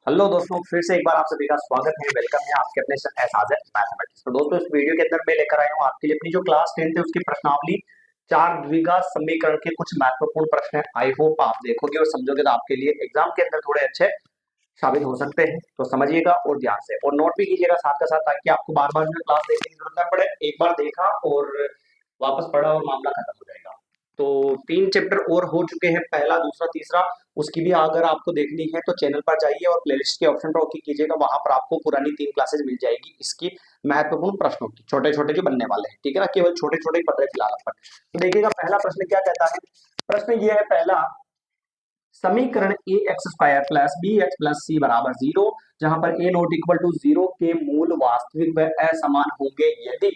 Hello दोस्तों, फिर से एक बार आप सभी का स्वागत है। वेलकम है आपके अपने एहसास मैथमेटिक्स। तो दोस्तों, इस वीडियो के अंदर मैं लेकर आया हूँ आपके लिए अपनी जो क्लास 10th है उसकी प्रश्नावली। चार द्विघात समीकरण के कुछ महत्वपूर्ण प्रश्न है। आई होप आप देखोगे और समझोगे तो आपके लिए एग्जाम के अंदर थोड़े अच्छे साबित हो सकते हैं। तो समझिएगा और ध्यान से और नोट भी कीजिएगा साथ का साथ, ताकि आपको बार बार जो क्लास देखने की जरूरत न पड़े। एक बार देखा और वापस पढ़ा और मामला खत्म हो जाएगा। तो 3 चैप्टर और हो चुके हैं, पहला, दूसरा, तीसरा। उसकी भी अगर आपको देखनी है तो चैनल पर जाइए और प्लेलिस्ट के ऑप्शन पर ओके कीजिएगा। वहां पर आपको पुरानी 3 क्लासेस मिल जाएगी इसकी महत्वपूर्ण प्रश्नों की, छोटे छोटे जो बनने वाले हैं। ठीक है ना, केवल छोटे छोटे ही पढ़ रहे फिलहाल अपन। तो देखिएगा पहला प्रश्न क्या कहता है। प्रश्न ये है पहला, समीकरण A x square plus B x plus C बराबर 0, जहां पर ए नॉट इक्वल टू 0 के मूल वास्तविक व असमान होंगे यदि।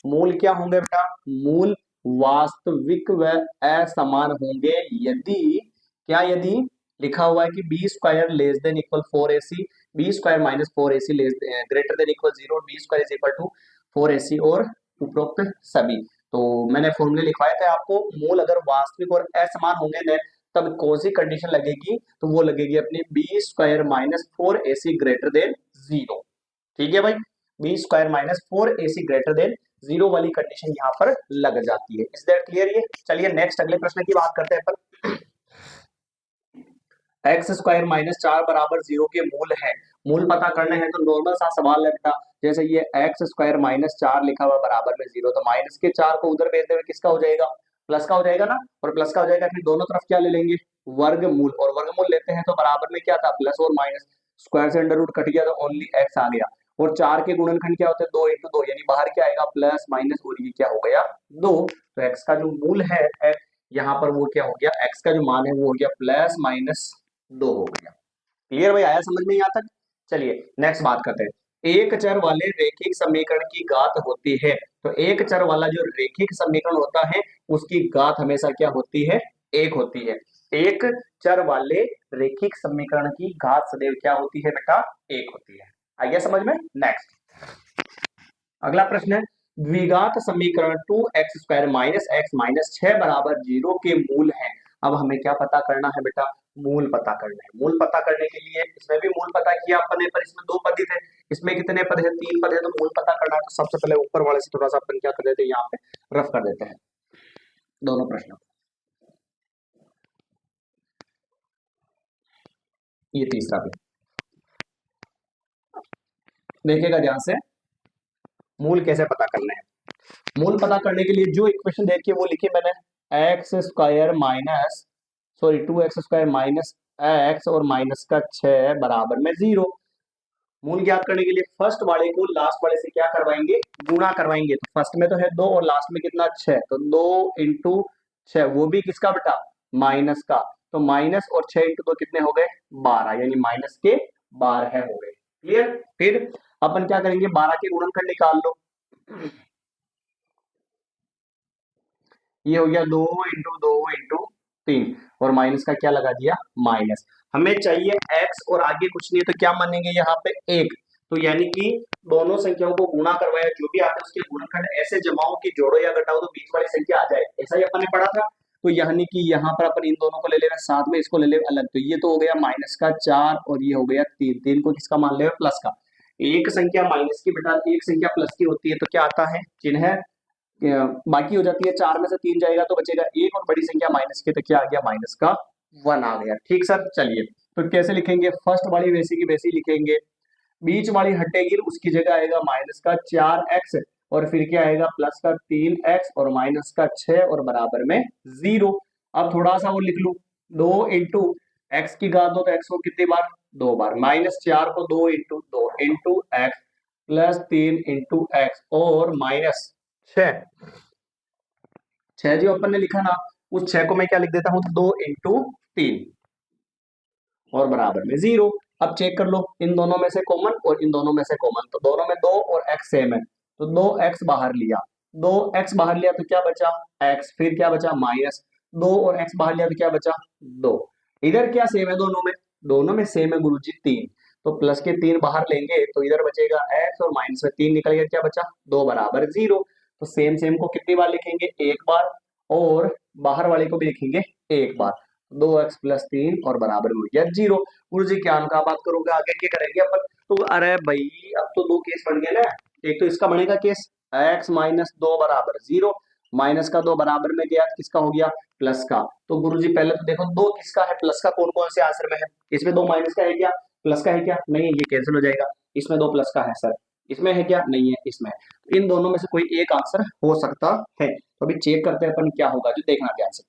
मूल क्या होंगे बेटा? मूल वास्तविक व असमान होंगे यदि। क्या यदि? लिखा हुआ है कि b square less than equal 4ac, b square minus 4ac less greater than equal 0, b square is equal to 4ac और उपरोक्त सभी। तो मैंने फॉर्मूले लिखवाए थे आपको। मूल अगर वास्तविक और असमान होंगे तब कौन सी कंडीशन लगेगी? तो वो लगेगी अपनी b square minus 4ac greater than 0। ठीक है भाई, b square minus 4ac greater than 0 वाली कंडीशन यहाँ पर लग जाती है। Is that clear? ये चलिए नेक्स्ट अगले प्रश्न की बात करते हैं अपन। एक्स स्क्वायर माइनस 4 बराबर 0 के मूल है। मूल पता करना है तो नॉर्मल सा सवाल है बेटा। जैसे ये एक्स स्क्वायर माइनस 4 लिखा हुआ बराबर में 0, तो माइनस के 4 को उधर भेजते हुए किसका हो जाएगा? प्लस का हो जाएगा ना। और प्लस का हो जाएगा फिर दोनों तरफ क्या ले लेंगे? वर्गमूल। और वर्गमूल लेते हैं तो बराबर में क्या था? प्लस और माइनस। स्क्वायर से अंडर रूट कट गया तो ओनली एक्स आ गया। और 4 के गुणनखंड क्या होते हैं? 2 इंटू 2, यानी बाहर क्या आएगा? प्लस माइनस, और ये क्या हो गया? 2। तो एक्स का जो मूल है यहाँ पर वो क्या हो गया? एक्स का जो मान है वो हो गया प्लस माइनस 2 हो गया। क्लियर भाई? आया समझ में यहाँ तक? चलिए नेक्स्ट बात करते हैं। एक चर वाले रेखिक समीकरण की घात होती है। तो एक चर वाला जो रेखिक समीकरण होता है उसकी घात हमेशा क्या होती है? 1 होती है। एक चर वाले रेखिक समीकरण की घात सदैव क्या होती है बेटा? 1 होती है। आइए समझ में। नेक्स्ट अगला प्रश्न है, द्विघात समीकरण 2x square minus x minus 6 बराबर 0 के मूल है। अब हमें क्या पता करना है बेटा? मूल पता करना है। मूल पता करने के लिए इसमें भी मूल पता किया अपने, पर इसमें 2 पद ही थे। इसमें कितने पद है? 3 पद है। तो मूल पता करना है तो सबसे पहले ऊपर वाले से थोड़ा सा अपन क्या कर देते हैं, यहाँ पे रफ कर देते हैं दोनों प्रश्नों। ये तीसरा भी देखिएगा ध्यान से, मूल कैसे पता करना है। मूल पता करने के लिए जो इक्वेशन देखिए वो लिखी मैंने, x square minus 2x square minus x और माइनस का 6 बराबर में 0। मूल ज्ञात करने के लिए फर्स्ट वाले को लास्ट वाले से क्या करवाएंगे? गुणा करवाएंगे। तो फर्स्ट में तो है 2 और लास्ट में कितना? 6। तो 2 इंटू 6, वो भी किसका बेटा? माइनस का। तो माइनस और 6 इंटू 2 कितने हो गए? 12, यानी माइनस के 12 हो गए। क्लियर? फिर अपन क्या करेंगे? 12 के गुणनखंड निकाल लो। ये हो गया 2 इंटू 2 इंटू 3, और माइनस का क्या लगा दिया? माइनस। हमें चाहिए x और आगे कुछ नहीं, तो क्या मानेंगे यहाँ पे? 1। तो यानी कि दोनों संख्याओं को गुणा करवाया, जो भी आता है उसके गुणनखंड ऐसे जमाओ कि जोड़ो या घटाओ तो बीच वाली संख्या आ जाए। ऐसा ही अपन ने पढ़ा था। तो यानी कि यहाँ पर अपन इन दोनों को ले लेना, साथ में इसको ले ले अलग। तो ये तो हो गया माइनस का 4 और ये हो गया 3। 3 को किसका मान ले? प्लस का। एक संख्या माइनस की बेटा एक संख्या प्लस की होती है तो क्या आता है? चिन्ह बाकी हो जाती है। 4 में से 3 जाएगा तो बचेगा 1, और बड़ी संख्या माइनस की तो क्या आ गया? माइनस का 1 आ गया। ठीक सर, चलिए तो कैसे लिखेंगे? फर्स्ट वाली वैसी की वैसी लिखेंगे, बीच वाली हटेगी, उसकी जगह आएगा माइनस का 4x, और फिर क्या आएगा? प्लस का 3x और माइनस का 6 और बराबर में 0। अब थोड़ा सा वो लिख लू, 2 इंटू एक्स की घात 2, तो एक्स को कितनी बार? 2 बार। माइनस 4 को 2 into x plus 3 into x और माइनस 6। 6 जो अपन ने लिखा ना, उस 6 को मैं क्या लिख देता हूं? 2 इंटू 3 और बराबर में 0। अब चेक कर लो, इन दोनों में से कॉमन और इन दोनों में से कॉमन, तो दोनों में 2 और x सेम है, तो 2x बाहर लिया। 2x बाहर लिया तो क्या बचा? x। फिर क्या बचा? माइनस 2 और x बाहर लिया तो क्या बचा? 2। इधर क्या सेम है दोनों में? दोनों में सेम है गुरुजी 3। तो प्लस के 3 बाहर लेंगे तो इधर बचेगा x, और माइनस में 3 निकल गया, क्या बचा? 2 बराबर 0। तो सेम सेम को कितनी बार लिखेंगे? एक बार, और बाहर वाले को भी लिखेंगे एक बार। 2x+3 और बराबर में हो गया 0। गुरु जी क्या का बात करोगे, आगे क्या करेंगे अपन? तो अरे भाई अब तो दो केस बन गए ना। एक तो इसका बनेगा केस x-2 बराबर 0, माइनस का 2 बराबर में गया, किसका हो गया? प्लस का। तो गुरु जी पहले तो देखो दो किसका है, प्लस का। कौन कौन से आंसर में है? इसमें दो माइनस का है क्या? प्लस का है क्या? नहीं है, ये कैंसिल हो जाएगा। इसमें दो प्लस का है सर, इसमें है क्या? नहीं है इसमें। इन दोनों में से कोई एक आंसर हो सकता है। तो अभी चेक करते हैं अपन क्या होगा, जो देखना ध्यान से।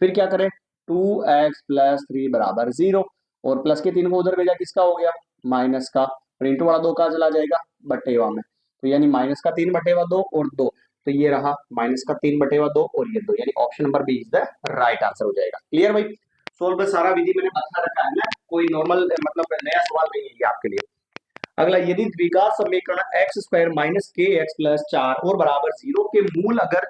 फिर क्या करें? 2x+3 बराबर 0, और प्लस के 3 को उधर भेजा, किसका हो गया? माइनस का। और इंटू वाला 2 कहाँ चला जाएगा? बटेवा में। तो यानी माइनस का 3/2 और 2, तो ये रहा माइनस का 3/2 और ये 2, यानी option number B is the right answer हो जाएगा। क्लियर भाई? सोल्व सारा विधि मैंने बता रखा है ना, कोई नॉर्मल मतलब नया सवाल नहीं है ये आपके लिए। अगला, यदि द्विघात समीकरण x² माइनस के एक्स प्लस 4 और बराबर 0 के मूल अगर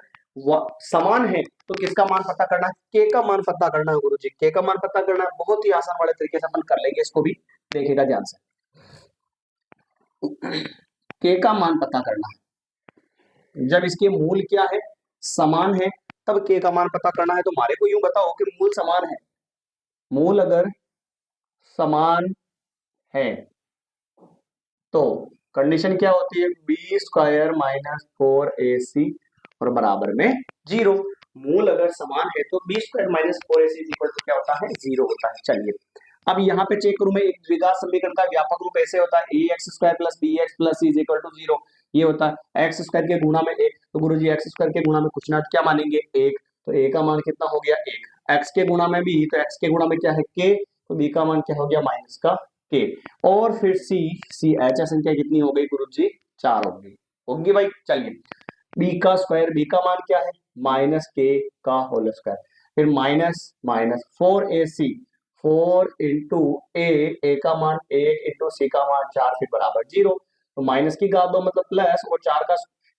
समान है तो किसका मान पता करना है? के का मान पता करना है गुरु जी, के का मान पता करना है। बहुत ही आसान वाले तरीके से अपन कर लेंगे, इसको भी देखिएगा ध्यान से। के का मान पता करना है, जब इसके मूल क्या है? समान है, तब के का मान पता करना है। तो हमारे को यूं बताओ कि मूल समान है, मूल अगर समान है तो कंडीशन क्या होती है? b² माइनस 4ac और बराबर में 0। मूल अगर समान है तो b² minus 4ac equal to क्या होता है? 0 होता है। चलिए अब यहाँ पे चेक करूं मैं, एक द्विघात समीकरण का व्यापक रूप ऐसे होता है ax² plus bx plus c equal to 0। ये होता है x² के गुणा में 1, तो गुरु जी x² के गुणा में कुछ ना क्या मानेंगे? 1। तो a का मान कितना हो गया? 1। x के गुणा में b, तो x के गुणा में क्या है? k, तो b का मान क्या हो गया? माइनस का k। और फिर सी एच संख्या कितनी हो गई गुरु जी? 4 होगी। होगी भाई। चलिए b का स्क्वायर, b का मान क्या है? माइनस के का होल स्क्वायर। फिर माइनस माइनस 4ac, 4 इंटू ए का मान 1 इंटू सी का मान 4, फिर बराबर 0। तो माइनस की घात 2 मतलब प्लस, और 4 का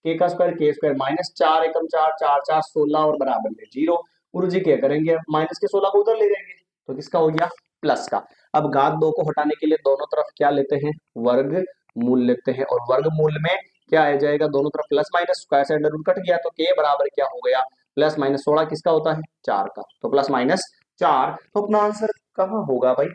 के का स्क्वायर के स्क्वायर, माइनस 4 एकम 4, 4 4 16 और बराबर में 0। गुरु जी क्या करेंगे? माइनस के 16 को उधर ले जाएंगे, तो किसका हो गया? प्लस का। अब घात 2 को हटाने के लिए दोनों तरफ क्या लेते हैं? वर्ग मूल लेते हैं, और वर्ग मूल में क्या आ जाएगा? दोनों तरफ प्लस माइनस, स्क्वायर से अंडर रूट कट गया, तो के बराबर क्या हो गया? प्लस माइनस 16 किसका होता है? 4 का। तो प्लस माइनस 4। तो अपना आंसर कहाँ होगा भाई?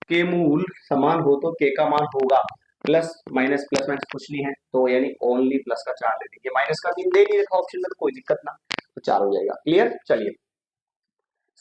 के मूल समान हो तो के का मान होगा प्लस माइनस कुछ नहीं है, तो यानी ओनली प्लस का 4 ले लीजिए। माइनस का 3 दे नहीं रखा ऑप्शन में, तो कोई दिक्कत ना, तो 4 हो जाएगा। क्लियर? चलिए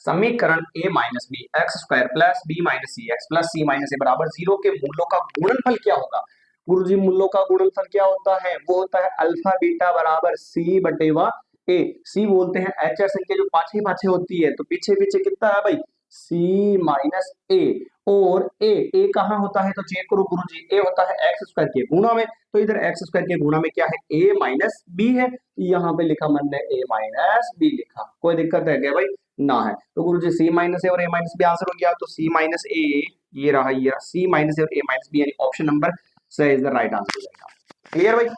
समीकरण a minus B x² plus b minus C x plus C minus A बराबर 0 के मूलों का गुणनफल क्या होगा? गुरुजी मूलों का गुणनफल क्या होता है? वो होता है अल्फा बीटा बराबर c बटेवा a। c बोलते हैं एच संख्या जो पाछे पाछे होती है, तो पीछे पीछे कितना है भाई? c minus a। और a कहाँ होता है? तो चेक करो गुरुजी, a होता है x² के गुणा में, तो इधर x² के गुणा में क्या है? a माइनस b है, यहाँ पे लिखा मैंने a माइनस b लिखा। कोई दिक्कत है क्या भाई? ना है। तो गुरु जी सी माइनस ए और ए माइनस बी आंसर हो गया, तो सी माइनस ए ये रहा, ये रहा सी माइनस ए और ए माइनस बी, यानी option number C is the right answer हो जाएगा। क्लियर भाई?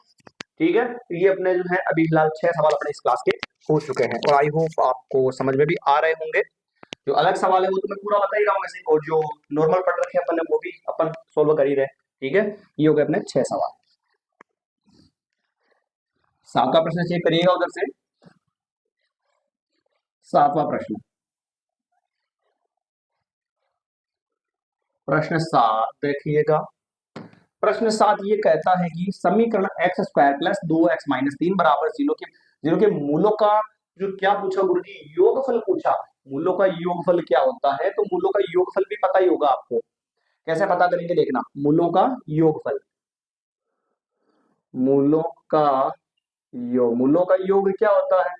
ठीक है, तो ये अपने जो है अभी फिलहाल 6 सवाल अपने इस क्लास के हो चुके हैं, और आई होप आपको समझ में भी आ रहे होंगे। जो अलग सवाल है वो तो मैं पूरा बता ही रहा हूँ वैसे, और जो नॉर्मल पढ़ रखे अपन ने वो भी अपन सोल्व कर ही रहे। ठीक है, ये हो गए अपने 6 सवाल। 7वां प्रश्न चेक करिएगा उधर से। 7वां प्रश्न, प्रश्न 7 देखिएगा। प्रश्न 7 ये कहता है कि समीकरण x² प्लस 2x माइनस 3 बराबर 0 के मूलों का जो क्या पूछा गुरुजी? योगफल पूछा। मूलों का योगफल क्या होता है? तो मूलों का योगफल भी पता ही होगा आपको। कैसे पता करेंगे देखना, मूलों का योगफल। मूलों का मूलों का योग क्या होता है?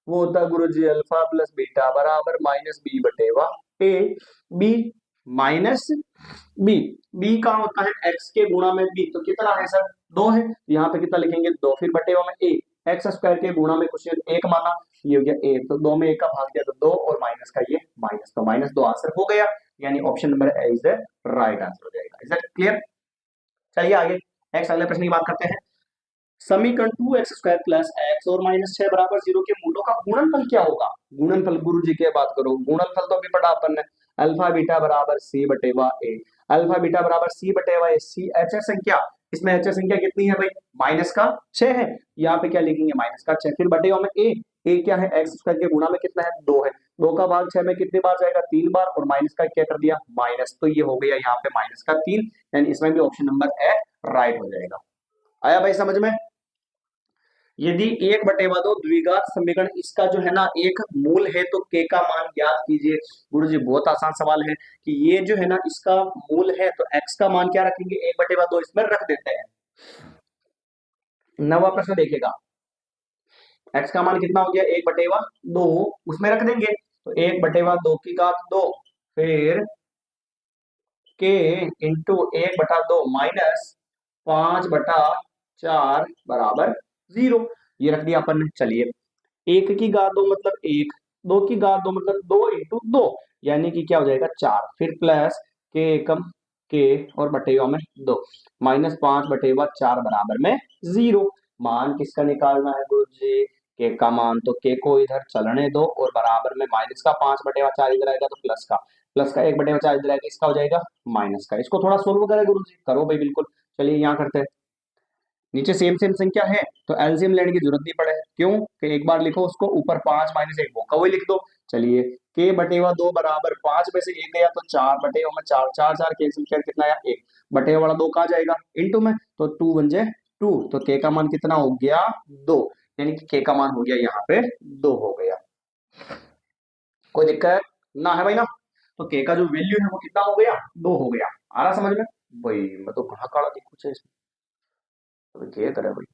वो होता है गुरुजी अल्फा प्लस बीटा बराबर माइनस बी बटेवा ए। बी माइनस बी, बी का होता है एक्स के गुणा में बी, तो कितना है सर? 2 है, यहाँ पे कितना लिखेंगे? 2, फिर बटेवा में ए, x² के गुणा में कुछ 1 माना, ये हो गया ए, तो 2 में 1 का भाग दिया तो 2, और माइनस का ये माइनस, तो -2 आंसर हो गया, यानी option number A is the right answer हो जाएगा। Is that clear? चलिए आगे नेक्स्ट अगले प्रश्न की बात करते हैं। समीकरण 2x² प्लस एक्स और माइनस 6 बराबर 0 के मूलों का गुणनफल क्या होगा? गुणनफल गुरु जी की बात करो, गुणनफल तो अभी पढ़ा अपन ने, अल्फा बीटा बराबर सी बटेवा ए। अल्फा बीटा बराबर सी बटेवा ए, सी एच संख्या, इसमें एच संख्या कितनी है भाई? माइनस का 6 है, यहाँ पे क्या लिखेंगे? माइनस का 6, फिर बटेवा में ए, ए क्या है, एक्स स्क्वायर के गुणा में कितना है, 2 है, 2 का भाग 6 में कितने बार जाएगा, 3 बार, और माइनस का क्या कर दिया, माइनस, तो ये हो गया यहाँ पे माइनस का 3, यानी इसमें भी ऑप्शन नंबर ए राइट हो जाएगा। आया भाई समझ में। यदि 1/2 द्विघात समीकरण इसका जो है ना एक मूल है तो के का मान ज्ञात कीजिए। गुरुजी बहुत आसान सवाल है कि ये जो है ना इसका मूल है तो एक्स का मान क्या रखेंगे, 1/2 इसमें रख देते हैं। नवा प्रश्न देखेगा, एक्स का मान कितना हो गया, 1/2, उसमें रख देंगे, तो 1/2 की घात 2, फिर के इंटू 1/2 माइनस 5/4 बराबर 0, ये रख दिया अपन ने। चलिए, 1 की घात 2 मतलब 1, 2 की घात 2 मतलब 2 इंटू 2, यानी कि क्या हो जाएगा 4, फिर प्लस के एकम के और बटेवा में 2, माइनस 5/4 बराबर में 0। मान किसका निकालना है गुरु जी, के का मान, तो के को इधर चलने दो और बराबर में माइनस का 5/4 इधर आएगा तो प्लस का 1/4 इधर आएगा, इसका हो जाएगा माइनस का। इसको थोड़ा सोल्व करें गुरु जी, करो भाई बिल्कुल। चलिए यहाँ करते हैं, नीचे सेम सेम संख्या है तो एलसीएम लेने की जरूरत नहीं पड़े, क्यों कि एक बार लिखो उसको, ऊपर 5 माइनस 1 वो का वही लिख दो। चलिए, k/2 बराबर 5 में से 1 गया तो 4/4 में 4, 4 4 कैंसिल कर कितना आया 1, बटे वाला 2 कहा जाएगा इनटू में, तो 2 बन जाए 2, तो k का मान कितना हो गया 2, यानी कि k का मान हो गया यहाँ पे 2 हो गया। कोई दिक्कत ना है भाई ना, तो k का जो वैल्यू है वो कितना हो गया 2 हो गया। आ रहा समझ में भाई, मैं तो कहाँ काला दिखू इसमें, तो क्या करे भाई,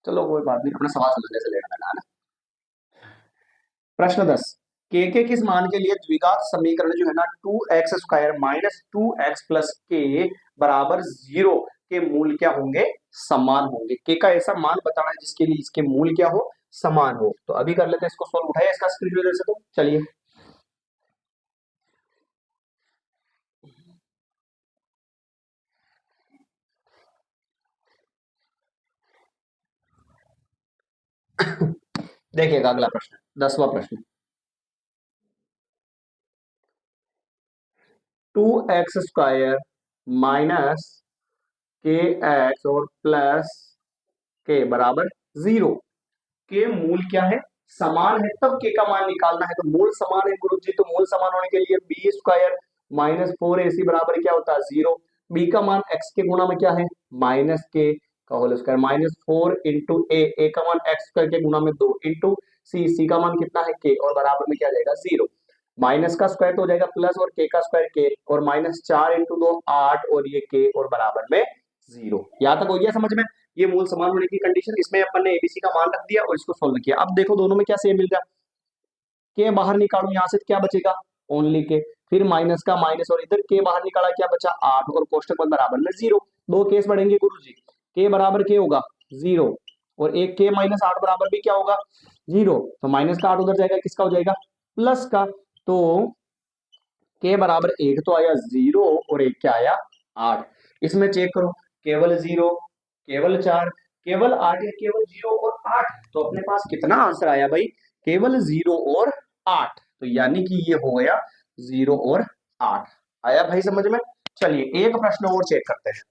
चलो कोई बात नहीं, अपना सवाल समझने से लेना देना है ना। प्रश्न 10, के किस मान के लिए द्विघात समीकरण जो है ना 2x² माइनस 2x प्लस के बराबर 0 के मूल क्या होंगे, समान होंगे। के का ऐसा मान बताना है जिसके लिए इसके मूल क्या हो, समान हो। तो अभी कर लेते हैं इसको सॉल्व, उठाइए इसका स्क्रीन से, तो चलिए देखिएगा अगला प्रश्न, 10वां प्रश्न, 2x² माइनस के एक्स और प्लस के बराबर 0 के मूल क्या है, समान है, तब के का मान निकालना है। तो मूल समान है गुरु जी, तो मूल समान होने के लिए b² माइनस 4ac बराबर क्या होता है 0, b का मान x के गुणा में क्या है माइनस के का होल स्क्वायर, माइनस 4 इंटू ए का मान x स्क्वायर के गुणा में 2 इंटू सी का मान कितना है k, और बराबर में क्या जाएगा 0, माइनस का स्क्वायर तो हो जाएगा प्लस और के का स्क्वायर के, और माइनस 4 इंटू 2 8 और ये के और बराबर में 0। यहां तक हो गया समझ में, ये मूल समान होने की कंडीशन, इसमें अपन ने एबीसी का मान रख दिया और इसको सोल्व किया। अब देखो दोनों में क्या सेम मिल रहा है, के बाहर निकालो, यहां से क्या बचेगा ओनली के, फिर माइनस का माइनस और इधर के बाहर निकाला क्या बचा 8 और कोष्टक में बराबर में 0, दो केस बढ़ेंगे गुरु जी, के बराबर के होगा 0 और एक के माइनस 8 बराबर भी क्या होगा 0, तो माइनस का 8 उधर जाएगा, किसका हो जाएगा प्लस का, तो के बराबर 1 तो आया 0 और एक क्या आया 8, इसमें चेक करो केवल 0 केवल 4 केवल 8 या केवल 0 और 8, तो अपने पास कितना आंसर आया भाई केवल 0 और 8, तो यानी कि ये हो गया 0 और 8। आया भाई समझ में। चलिए एक प्रश्न और चेक करते हैं,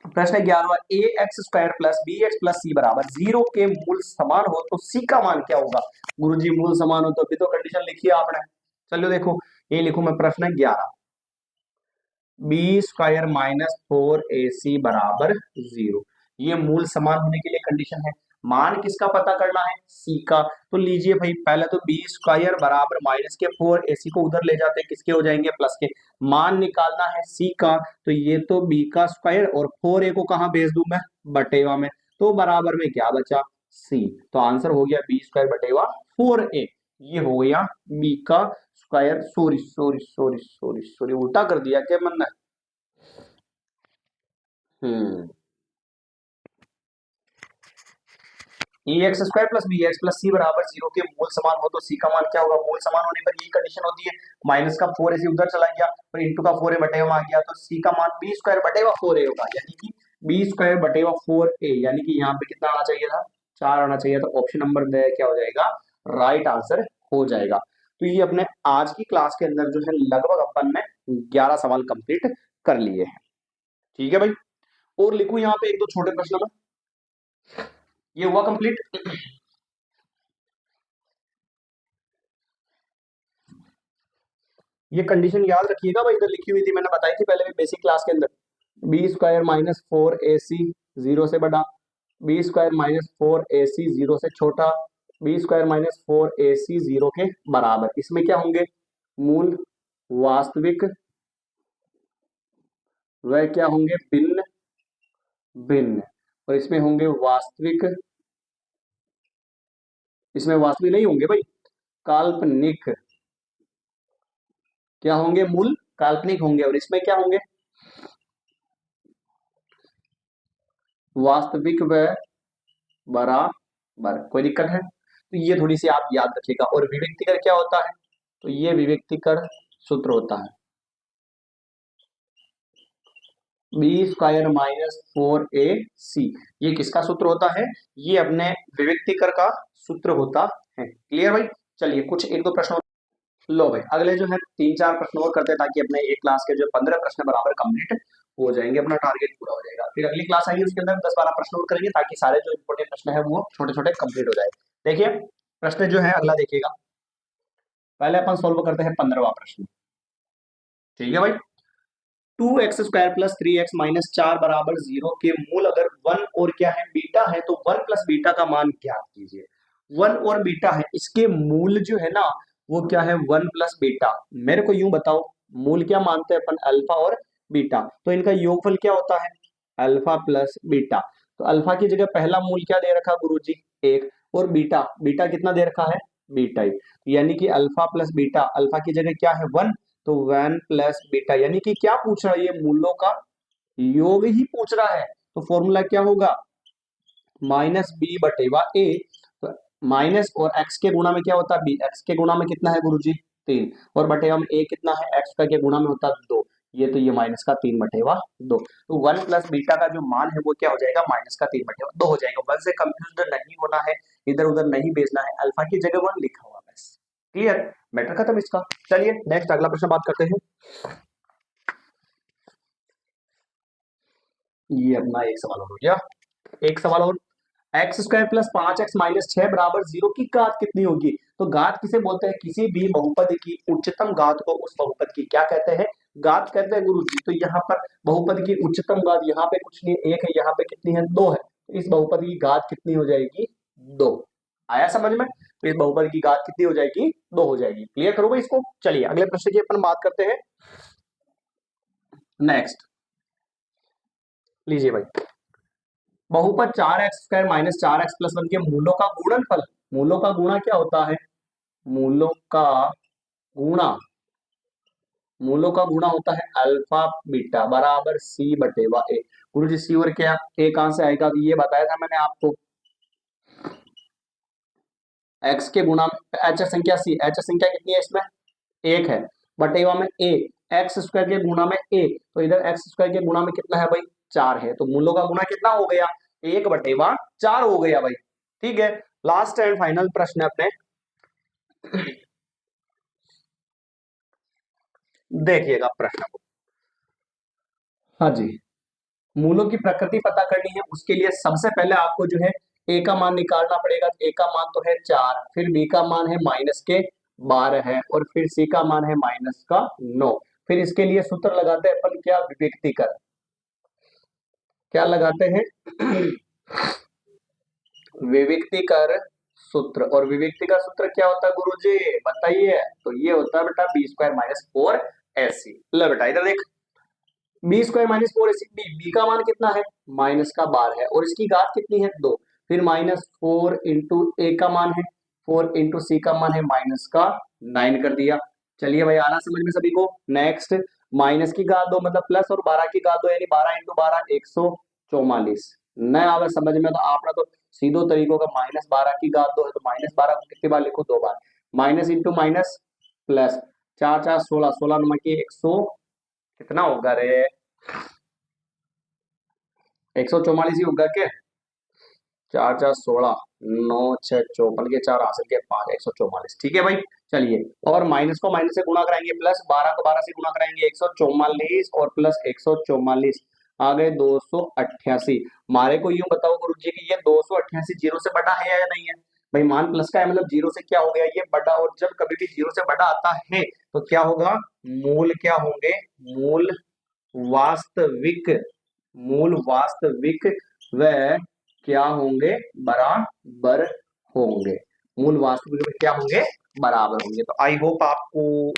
प्रश्न 11वां, A x square plus B x plus C बराबर 0 के मूल समान हो तो सी का मान क्या होगा। गुरुजी मूल समान हो तो अभी तो कंडीशन लिखी है आपने, चलो देखो ये लिखू मैं, प्रश्न 11, b² माइनस 4ac बराबर 0, ये मूल समान होने के लिए कंडीशन है। मान किसका पता करना है, c का, तो लीजिए भाई पहले तो b² बराबर माइनस के 4ac को उधर ले जाते हैं, किसके हो जाएंगे प्लस के, मान निकालना है c का, तो ये तो b का स्क्वायर और 4a को कहां भेज दूं मैं बटेवा में, तो बराबर में क्या बचा c, तो आंसर हो गया b² बटेवा 4a, ये हो गया b का square, sorry sorry sorry sorry sorry उल्टा कर दिया क्या मैंने, एक्स² plus B x plus C बराबर 0 के मूल समान हो तो सी का मान क्या होगा, मूल समान होने पर यही कंडीशन होती है, माइनस का 4ac उधर चला गया और इंटू का 4a बटेवा में आ गया, तो सी का मान b² बटेवा 4a होगा, यानी कि b² बटेवा 4a, यानी कि यहाँ पे कितना आना चाहिए था 4 आना चाहिए, तो ऑप्शन नंबर क्या हो जाएगा राइट आंसर हो जाएगा। तो ये अपने आज की क्लास के अंदर जो है लगभग अपन ने 11 सवाल कंप्लीट कर लिए हैं, ठीक है भाई। और लिखू यहाँ पे एक दो छोटे प्रश्न में, ये हुआ कंप्लीट। ये कंडीशन याद रखिएगा भाई, इधर लिखी हुई थी, मैंने बताई थी पहले भी बेसिक क्लास के अंदर। बी स्क्वायर माइनस 4ac 0 से बड़ा, बी स्क्वायर माइनस 4ac 0 से छोटा, बी स्क्वायर माइनस 4ac 0 के बराबर। इसमें क्या होंगे? मूल, वास्तविक, वह क्या होंगे? भिन्न भिन्न। और इसमें होंगे वास्तविक, इसमें वास्तविक नहीं होंगे भाई, काल्पनिक। क्या होंगे? मूल काल्पनिक होंगे। और इसमें क्या होंगे? वास्तविक व बराबर। कोई दिक्कत है? तो ये थोड़ी सी आप याद रखिएगा। और विविक्तिकर क्या होता है? तो ये विविक्तिकर सूत्र होता है बी स्क्वायर माइनस 4ac। ये किसका सूत्र होता है? ये अपने विविक्तिकर का सूत्र होता है। क्लियर भाई? चलिए कुछ एक दो प्रश्न। लो भाई, अगले जो है 3-4 प्रश्न और करते हैं, ताकि अपने एक क्लास के जो 15 प्रश्न बराबर कंप्लीट हो जाएंगे, अपना टारगेट पूरा हो जाएगा। फिर अगली क्लास आएगी, उसके अंदर 10-12 प्रश्न और करेंगे, ताकि सारे जो इंपोर्टेंट प्रश्न है वो छोटे छोटे कंप्लीट हो जाए। देखिए प्रश्न जो है अगला देखिएगा। पहले अपन सोल्व करते हैं 15वां प्रश्न। ठीक है भाई। 2x square plus 3x minus 4 बराबर 0 के मूल अगर 1 और क्या है? बीटा है, तो 1 प्लस बीटा का मान ज्ञात कीजिए। 1 और बीटा है, इसके मूल जो है ना वो क्या है? 1 प्लस बीटा। मेरे को यूं बताओ, मूल क्या मानते हैं अपन? अल्फा और बीटा। तो इनका योगफल क्या होता है? Alpha plus beta. तो अल्फा की जगह पहला मूल क्या दे रखा गुरुजी? 1। और बीटा, बीटा कितना दे रखा है? बीटा ही। यानी कि अल्फा प्लस बीटा, अल्फा की जगह क्या है? 1, तो 1 प्लस बीटा। यानी कि क्या पूछ रहा है? ये मूलों का योग ही पूछ रहा है। तो फॉर्मूला क्या होगा? माइनस बी बटेवा ए। तो माइनस और एक्स के गुणा में क्या होता है? बी। एक्स के गुणा में कितना है गुरुजी? 3। और बटेवा में ए कितना है? एक्स का के गुणा में होता है 2। ये तो ये माइनस का 3 बटेवा 2। तो 1 प्लस बीटा का जो मान है वो क्या हो जाएगा? माइनस का 3 बटेवा 2 हो जाएगा। 1 से कंफ्यूज नहीं होना है, इधर उधर नहीं भेजना है, अल्फा की जगह 1 लिखा हुआ बस। क्लियर? मैटर खत्म इसका। चलिए नेक्स्ट अगला प्रश्न बात करते हैं। ये अपना एक सवाल और हो गया। एक सवाल और। X square plus 5x minus 6 बराबर 0 की घात कितनी होगी? तो घात किसे बोलते हैं? किसी भी बहुपद की उच्चतम घात को उस बहुपद की क्या कहते हैं? घात कहते हैं गुरुजी। तो यहाँ पर बहुपद की उच्चतम घात, यहाँ पे कुछ नहीं, 1 है, यहाँ पे कितनी है? 2 है। तो इस बहुपद की घात कितनी हो जाएगी? 2। आया समझ में? तो इस बहुपद की घात कितनी हो जाएगी? 2 हो जाएगी। क्लियर करो भाई इसको। चलिए अगले प्रश्न की अपन बात करते हैं। नेक्स्ट लीजिए भाई, बहुपद 4x square minus 4x plus 1 के मूलों का गुणनफल। मूलों का गुणा क्या होता है? मूलों का गुणा, मूलों का गुणा होता है अल्फा बीटा बराबर सी बटेवा ए। गुरु जी सी और क्या ए कहां से आएगा? तो ये बताया था मैंने आपको, x के गुणा में एच संख्या सी, एच संख्या कितनी है इसमें? 1 है। बटेवा में ए, एक्स स्क्वायर के गुणा में ए, तो इधर एक्स स्क्वायर के गुणा में कितना है भाई? 4 है। तो मूलों का गुणा कितना हो गया? 1 बटेवा 4 हो गया भाई। ठीक है। लास्ट एंड फाइनल प्रश्न अपने देखिएगा प्रश्न को। हाँ जी, मूलों की प्रकृति पता करनी है, उसके लिए सबसे पहले आपको जो है ए का मान निकालना पड़ेगा। ए का मान तो है 4, फिर बी का मान है माइनस के 12 है, और फिर सी का मान है माइनस का 9। फिर इसके लिए सूत्र लगाते हैं अपन क्या? विविक्तिकर। क्या लगाते हैं? विविक्तिकर सूत्र। और विविक्तिकर सूत्र क्या होता है गुरुजी? बताइए। तो ये होता है बेटा बी स्क्वायर माइनस 4ac। लो बेटा इधर देख, B square minus 4ac। B का मान कितना है? माइनस का 12 है, और इसकी घात कितनी है? 2। फिर माइनस 4 इंटू ए का मान है 4 इंटू सी का मान है माइनस का 9 कर दिया। चलिए भाई, आना समझ में सभी को। नेक्स्ट, माइनस की घात 2 मतलब प्लस, और 12 की घात 2 यानी 12 इंटू 12 144। न आवे समझ में तो आपने तो सीधो तरीकों का, माइनस 12 की घात 2 है तो माइनस 12 को कितनी बार लिखो? 2 बार। Minus into minus plus, 4 4 16, 16 number की 100 कितना होगा रे? 144 ही होगा क्या? 4 4 16, 9 6 54 के 4 हासिल के 5, 144। ठीक है भाई। चलिए, और माइनस को माइनस से गुणा कराएंगे, प्लस 12 को 12 से गुणा कराएंगे, 144 और प्लस 144 आ गए 288। हमारे को यूं बताओ गुरु जी कि ये 288 जीरो से बड़ा है या नहीं है? भाई मान प्लस का है मतलब जीरो से क्या हो गया ये बड़ा, और जब कभी भी जीरो से बड़ा आता है तो क्या होगा, मूल क्या होंगे, मूल वास्तविक, मूल वास्तविक व क्या होंगे, बराबर होंगे, मूल वास्तविक में क्या होंगे, बराबर होंगे। तो आई होप आपको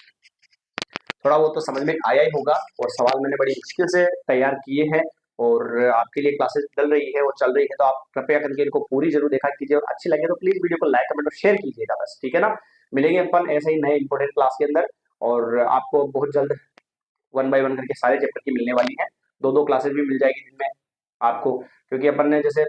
थोड़ा वो तो समझ में आया ही होगा, और सवाल मैंने बड़ी मुश्किल से तैयार किए हैं और आपके लिए क्लासेस चल रही है और चल रही है, तो आप कृपया करके इनको पूरी जरूर देखा कीजिए, और अच्छी लगे तो प्लीज वीडियो को लाइक कमेंट और शेयर कीजिएगा बस, ठीक है ना। मिलेंगे अपन ऐसे ही नए इंपॉर्टेंट क्लास के अंदर, और आपको बहुत जल्द वन बाय वन करके सारे चैप्टर की मिलने वाली है, दो दो क्लासेस भी मिल जाएगी जिनमें आपको, क्योंकि अपन ने जैसे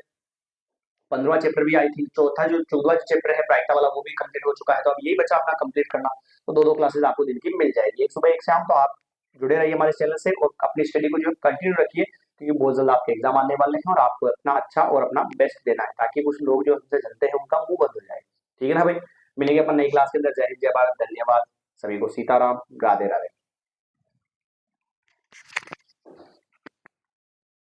15वां चैप्टर भी आई थी, चौथा जो 14वां चैप्टर है प्रायिकता वाला वो भी कंप्लीट हो चुका है, तो अब यही बचा अपना कंप्लीट करना। तो दो दो क्लासेस आपको दिन की मिल जाएगी, एक सुबह एक शाम। तो आप जुड़े रहिए हमारे चैनल से और अपनी स्टडी को जो कंटिन्यू रखिए, क्योंकि बहुत जल्द आपके एग्जाम आने वाले हैं और आपको अपना अच्छा और अपना बेस्ट देना है, ताकि कुछ लोग जो हमसे जलते हैं उनका मुंह बंद हो जाए, ठीक है ना भाई। मिलेंगे अपन नई क्लास के अंदर। जय हिंद, जय भारत, धन्यवाद सभी को, सीताराम, राधे राधे।